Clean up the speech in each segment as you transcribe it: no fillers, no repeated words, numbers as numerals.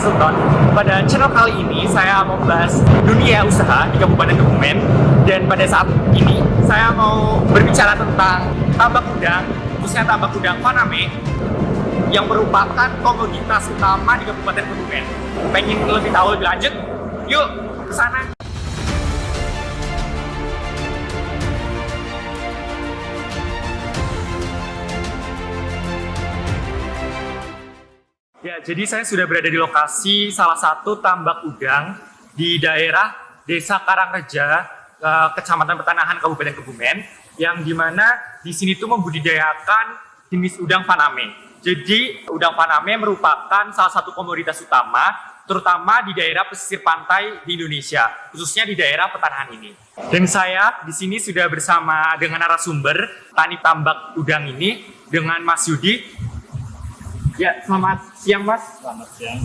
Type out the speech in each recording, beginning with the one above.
Sultan. Pada channel kali ini saya mau membahas dunia usaha di Kabupaten Kebumen, dan pada saat ini saya mau berbicara tentang tambak udang, khususnya tambak udang Faname yang merupakan komoditas utama di Kabupaten Kebumen. Pengen lebih tahu lebih lanjut? Yuk ke sana. Ya, jadi saya sudah berada di lokasi salah satu tambak udang di daerah Desa Karangreja, Kecamatan Pertanahan, Kabupaten Kebumen, yang dimana di sini tuh membudidayakan jenis udang Faname. Jadi udang Faname merupakan salah satu komoditas utama, terutama di daerah pesisir pantai di Indonesia, khususnya di daerah Pertanahan ini. Dan saya di sini sudah bersama dengan narasumber tani tambak udang ini, dengan Mas Yudi. Ya, selamat siang Mas. Selamat siang.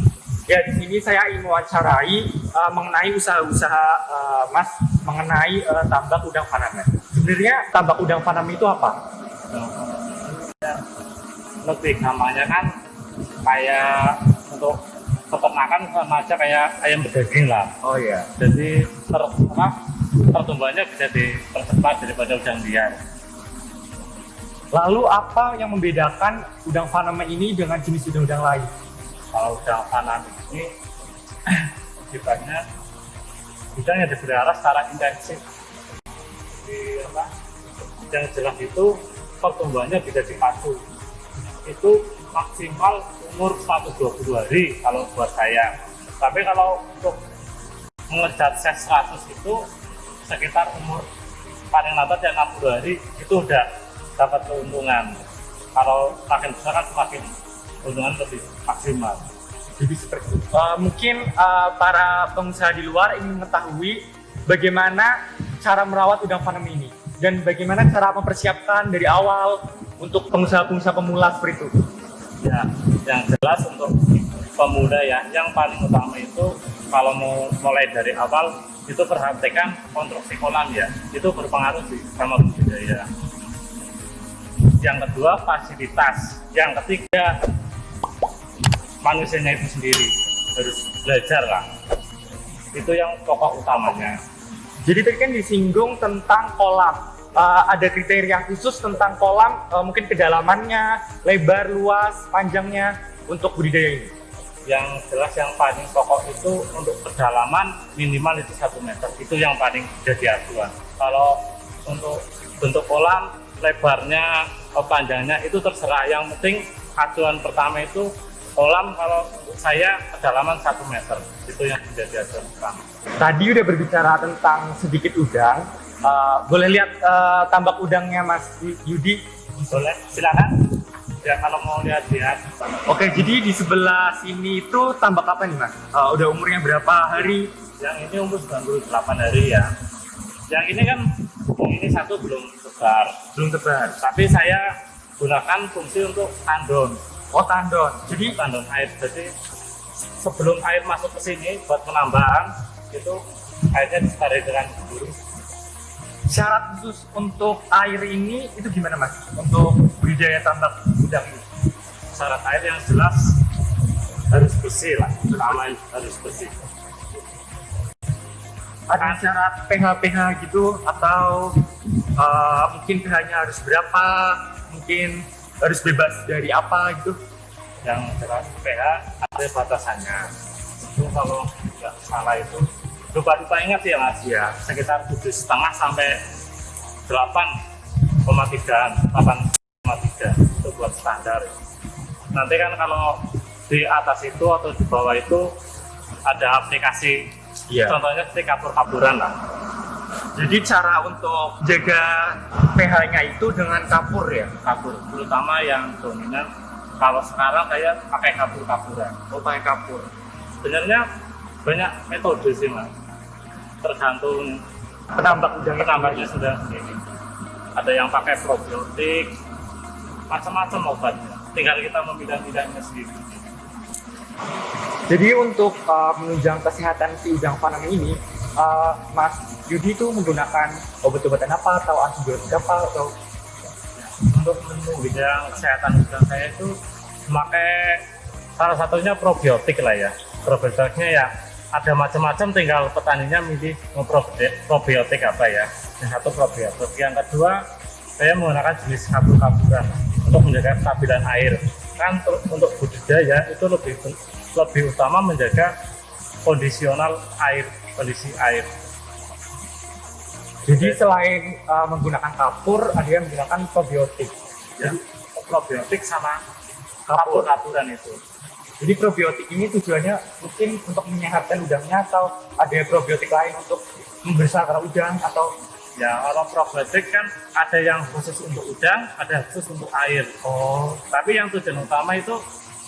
Ya, di sini saya ingin mewawancarai mengenai usaha-usaha Mas mengenai tambak udang Faname. Sebenarnya tambak udang Faname itu apa? Lebih namanya kan kayak untuk peternakan sama aja kayak ayam berdaging lah. Oh iya. Jadi pertumbuhannya bisa dipercepat daripada udang liar. Lalu apa yang membedakan udang Faname ini dengan jenis udang-udang lain? Kalau udang Faname ini sifatnya udang yang dipelihara secara intensif. Yang jelas itu pertumbuhannya bisa dipacu. Itu maksimal umur 120 hari kalau buat saya. Tapi kalau untuk mengejar ses 100 itu sekitar umur paling lambat yang 60 hari itu udah dapat keuntungan. Kalau makin besar kan semakin keuntungan lebih maksimal. Jadi seperti itu. Mungkin para pengusaha di luar ingin mengetahui bagaimana cara merawat udang Faname ini dan bagaimana cara mempersiapkan dari awal untuk pengusaha-pengusaha pemula seperti itu. Ya, yang jelas untuk pemuda ya, yang paling utama itu kalau mau mulai dari awal itu perhatikan konstruksi kolam ya, itu berpengaruh sih sama budidaya. Yang kedua fasilitas, yang ketiga manusianya itu sendiri harus belajar lah, itu yang pokok utamanya. Jadi tadi kan disinggung tentang kolam. Ada kriteria khusus tentang kolam, mungkin kedalamannya, lebar, luas, panjangnya untuk budidaya ini. Yang jelas yang paling pokok itu untuk kedalaman minimal itu 1 meter, itu yang paling jadi acuan. Kalau untuk bentuk kolam, lebarnya, panjangnya itu terserah. Yang penting acuan pertama itu kolam, kalau saya kedalaman 1 meter, itu yang menjadi acuan pertama. Tadi udah berbicara tentang sedikit udang. Boleh lihat tambak udangnya Mas Yudi? Boleh, silakan. Ya kalau mau lihat-lihat. Oke, jadi di sebelah sini itu tambak apa nih Mas? Udah umurnya berapa hari? Yang ini umur 98 hari ya. Yang ini kan, ini satu belum tebar. Belum tebar. Tapi saya gunakan fungsi untuk tandon. Oh, tandon. Jadi Tandon air. Jadi sebelum air masuk ke sini buat penambahan, itu airnya disterilkan dulu. syarat khusus untuk air ini itu gimana Mas? Untuk budidaya tambak udang ini? Syarat air yang jelas harus bersih lah. Pertama harus bersih. Ada syarat pH gitu atau mungkin pH-nya harus berapa? Mungkin harus bebas dari apa gitu? Yang jelas pH ada batasannya. Itu kalau nggak salah itu, lupa ingat ya Mas, ya sekitar 7,5 sampai 8,3 itu buat standar. Nanti kan kalau di atas itu atau di bawah itu ada aplikasi, contohnya seperti kapur-kapuran lah. Jadi cara untuk jaga pH-nya itu dengan kapur ya? Kapur, terutama yang dominan. Kalau sekarang saya pakai kapur-kapuran. Oh, pakai kapur. Sebenarnya banyak metode sih Mas, tergantung Penambak udang penambahnya sudah ini. Ada yang pakai probiotik, macam-macam obatnya. Tinggal kita memilah-milahnya sendiri. Jadi untuk menunjang kesehatan si udang Faname ini, Mas Yudi itu menggunakan obat-obatan apa atau antibiotik apa atau? Untuk menunjang kesehatan udang saya itu memakai salah satunya probiotik lah ya. probiotiknya ya ada macam-macam, tinggal petaninya milih mau probiotik apa ya. Yang satu probiotik, yang kedua saya menggunakan jenis kapur-kapuran untuk menjaga kestabilan air. Kan untuk budidaya itu lebih utama menjaga kondisional air, kondisi air. Jadi selain menggunakan kapur, ada yang menggunakan probiotik. Ya, probiotik sama kapur-kapuran itu. Jadi probiotik ini tujuannya mungkin untuk menyehatkan udangnya, atau ada probiotik lain untuk membesarkan udang, atau Ya, kalau probiotik kan ada yang khusus untuk udang, ada khusus untuk air. Tapi yang tujuan utama itu,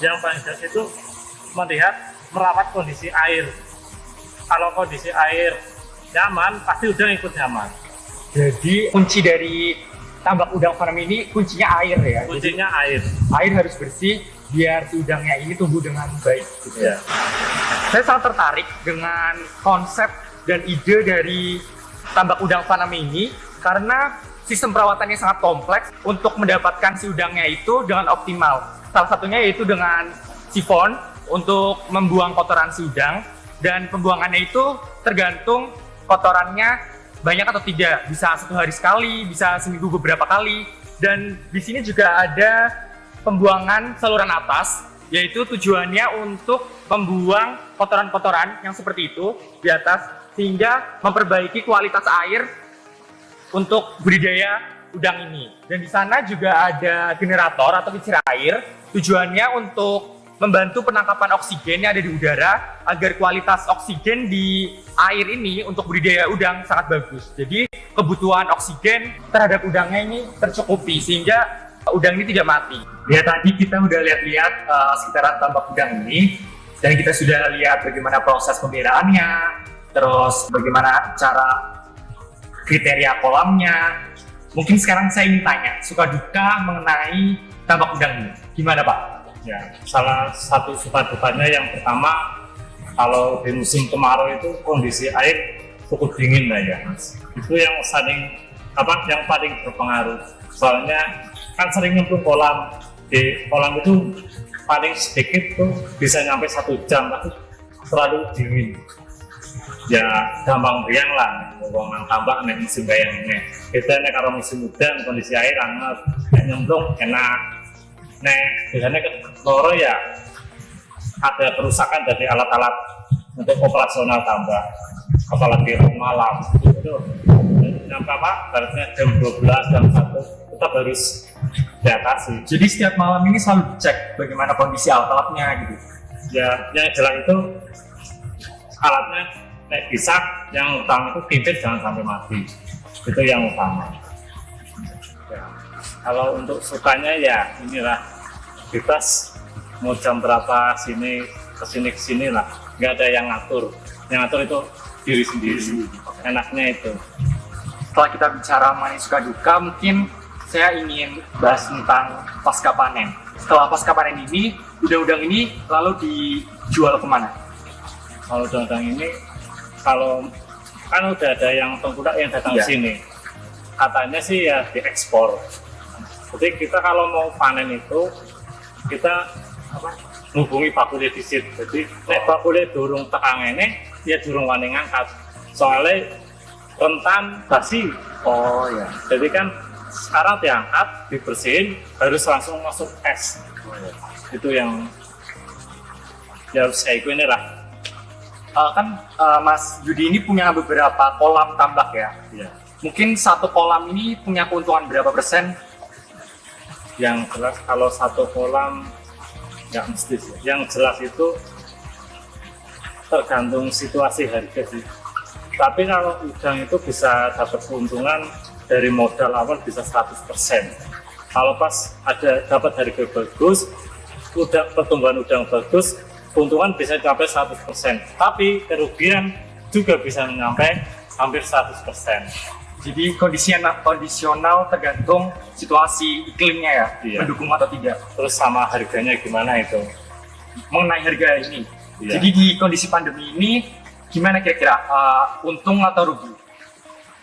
yang paling jelas itu merawat kondisi air. Kalau kondisi air nyaman, pasti udang ikut nyaman. jadi kunci dari tambak udang farm ini kuncinya air ya. Kuncinya air. Air harus bersih biar si udangnya ini tumbuh dengan baik. Gitu. Ya. Saya sangat tertarik dengan konsep dan ide dari tambak udang farm ini karena sistem perawatannya sangat kompleks untuk mendapatkan si udangnya itu dengan optimal. Salah satunya yaitu dengan sifon untuk membuang kotoran si udang, dan pembuangannya itu tergantung kotorannya banyak atau tidak. Bisa 1 hari sekali, bisa seminggu beberapa kali. Dan di sini juga ada pembuangan saluran atas, yaitu tujuannya untuk membuang kotoran-kotoran yang seperti itu di atas, sehingga memperbaiki kualitas air untuk budidaya udang ini. Dan di sana juga ada generator atau kincir air, tujuannya untuk membantu penangkapan oksigen yang ada di udara agar kualitas oksigen di air ini untuk budidaya udang sangat bagus. Jadi kebutuhan oksigen terhadap udangnya ini tercukupi sehingga udang ini tidak mati. Ya, tadi kita udah lihat-lihat sekitaran tambak udang ini, dan kita sudah lihat bagaimana proses pembelaannya, terus bagaimana cara kriteria kolamnya. Mungkin sekarang saya ingin tanya suka duka mengenai tambak udang ini, gimana Pak? Ya, salah satu suka dukanya yang pertama, kalau di musim kemarau itu kondisi air cukup dingin lah ya, Mas. Itu yang yang paling berpengaruh. Soalnya kan sering nyemplung kolam, di kolam itu paling sedikit tuh bisa nyampe 1 jam, tapi terlalu dingin. Ya gampang riang lah, ngomong tambak nek musim bayang ini. Kita nek kalau musim hujan kondisi air hangat, nyemplung enak. Nek biasanya ke loro ya ada kerusakan dari alat-alat untuk operasional tambak, apalagi malam itu nyampe berarti jam 12 jam 1 tetap harus diatasi. Jadi setiap malam ini selalu dicek bagaimana kondisi alat-alatnya gitu. Ya, yang jelas itu alatnya nek bisa, yang utama itu pimpin jangan sampai mati, itu yang utama. Ya. Kalau untuk sukanya ya inilah, bebas mau jam berapa kesini lah, nggak ada yang ngatur. Yang ngatur itu diri sendiri. Enaknya itu. Setelah kita bicara mengenai suka duka, mungkin saya ingin bahas tentang pasca panen. Setelah pasca panen ini, udang-udang ini lalu dijual kemana? Kalau udang-udang ini, kalau kan udah ada yang tengkulak yang datang ke sini, katanya sih ya diekspor. Jadi kita kalau mau panen itu kita hubungi bakule disit. Jadi nek bakule durung tekang ini, ya durung wani ngangkat. Soalnya rentan basi. Oh ya. Jadi kan sekarang diangkat, dibersihin, harus langsung masuk es. Itu yang ya harus kayak gini lah. Mas Yudi ini punya beberapa kolam tambak ya. Ya. Mungkin satu kolam ini punya keuntungan berapa persen? Yang jelas kalau satu kolam nggak mesti sih. Yang jelas itu tergantung situasi harga sih. Tapi kalau udang itu bisa dapat keuntungan dari modal awal bisa 100%. Kalau pas dapat harga bagus, pertumbuhan udang bagus, keuntungan bisa sampai 100%. Tapi kerugian juga bisa mencapai hampir 100%. Jadi kondisional tergantung situasi iklimnya ya, Iya. mendukung atau tidak. Terus sama harganya gimana itu. Mengenai harga ini, Iya. jadi di kondisi pandemi ini gimana kira-kira, untung atau rugi?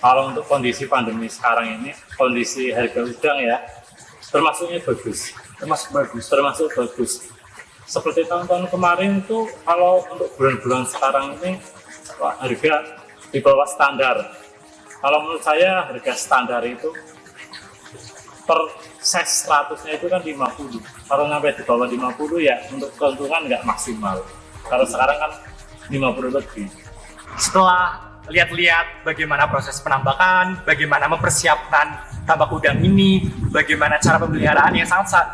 Kalau untuk kondisi pandemi sekarang ini, kondisi harga udang ya termasuknya bagus. Termasuk bagus. Termasuk bagus. seperti tahun-tahun kemarin itu kalau untuk bulan-bulan sekarang ini harga di bawah standar. Kalau menurut saya harga standar itu per size 100-nya itu kan 50. Kalau sampai di bawah 50 ya untuk keuntungan nggak maksimal. Kalau sekarang kan 50 lebih. Setelah lihat-lihat bagaimana proses penambakan, bagaimana mempersiapkan tambak udang ini, bagaimana cara pemeliharaannya,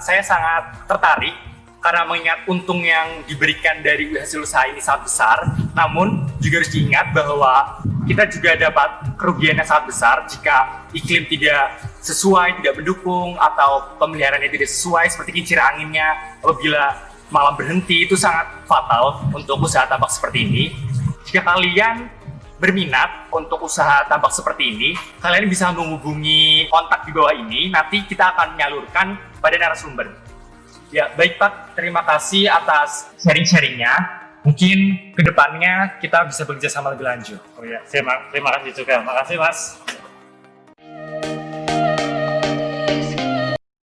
saya sangat tertarik karena mengingat untung yang diberikan dari hasil usaha ini sangat besar. Namun juga harus diingat bahwa kita juga dapat kerugian yang sangat besar jika iklim tidak sesuai, tidak mendukung, atau pemeliharaannya tidak sesuai seperti kincir anginnya apabila malam berhenti, itu sangat fatal untuk usaha tambak seperti ini. Jika kalian berminat untuk usaha tambak seperti ini, kalian bisa menghubungi kontak di bawah ini, nanti kita akan menyalurkan pada narasumber. Ya, baik Pak, terima kasih atas sharing-sharingnya. Mungkin kedepannya kita bisa bekerja sama lebih lanjut. Oh ya, terima kasih juga. Makasih Mas.